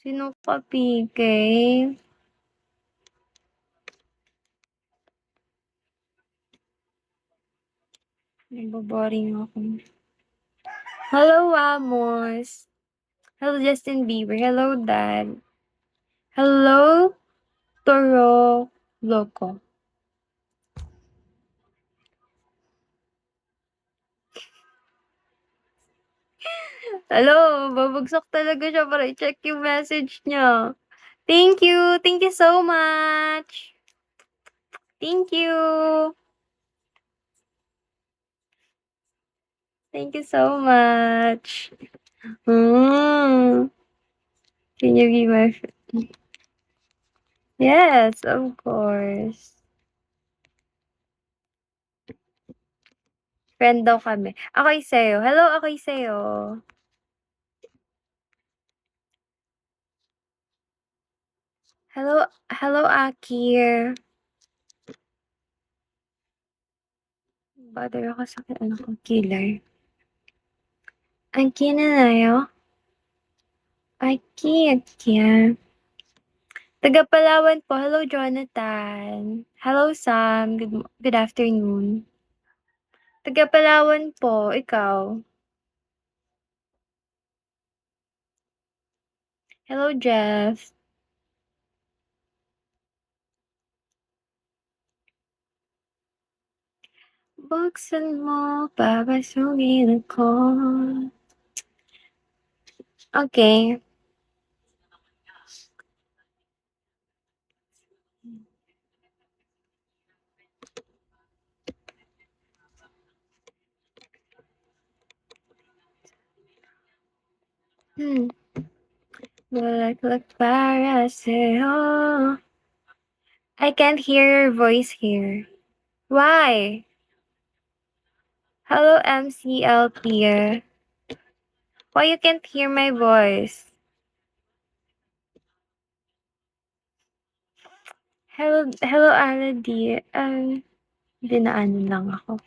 Sino ka, PK? Naboboring ako. Hello, Amos. Hello, Justin Bieber. Hello, Dad. Hello, Toro Loco. Hello, babagsak talaga siya para i-check yung message niya. Thank you. Thank you so much. Thank you. Thank you so much. Can you be my friend? Yes, of course. Friend daw kami. Ako'y sa'yo. Hello, ako'y sa'yo. Hello, hello, Akir. Bother ako sa ano ko, killer. Akin na. Akin. Taga Palawan po. Hello, Jonathan. Hello, Sam. Good afternoon. Taga Palawan po. Ikaw. Hello, Jeff. Buksan mo, papasugin ako. Okay. Bulaklak para sa'yo. I can't hear your voice here. Why? Hello, MCLP. Why you can't hear my voice? Hello, Aladi. Dinaanan lang ako.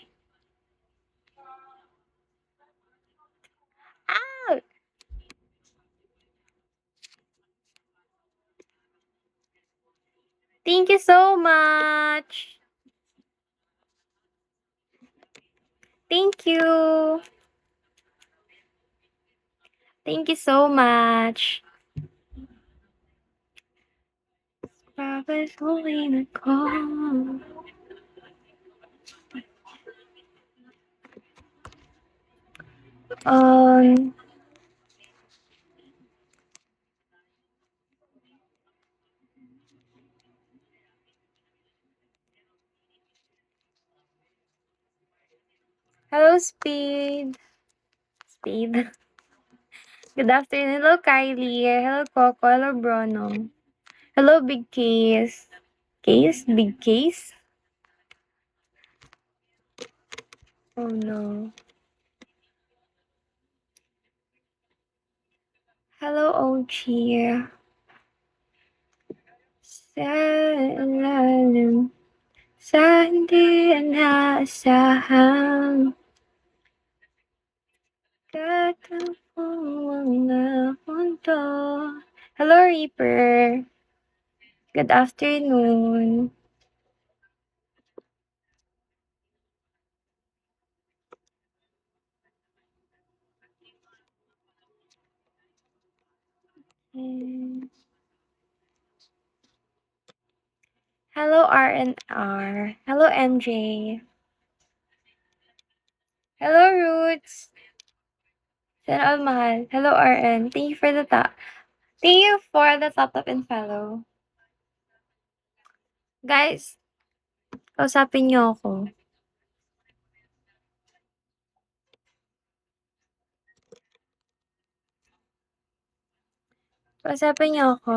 Ah! Thank you so much. Thank you. Thank you so much. Papasukin ako. Hello, Speed. Speed. Good afternoon. Hello, Kylie. Hello, Coco. Hello, Bruno. Hello, Big Case. Case? Big Case? Oh, no. Hello, OG. Sa ilalim sa hindi inaasahan katapong mga punto. Hello, Reaper. Good afternoon. Hello, RNR. Hello, MJ. Hello, Roots. Sana all mahal. Hello, RN. Thank you for the top up and follow. Guys, kausapin niyo ako. Kausapin niyo ako.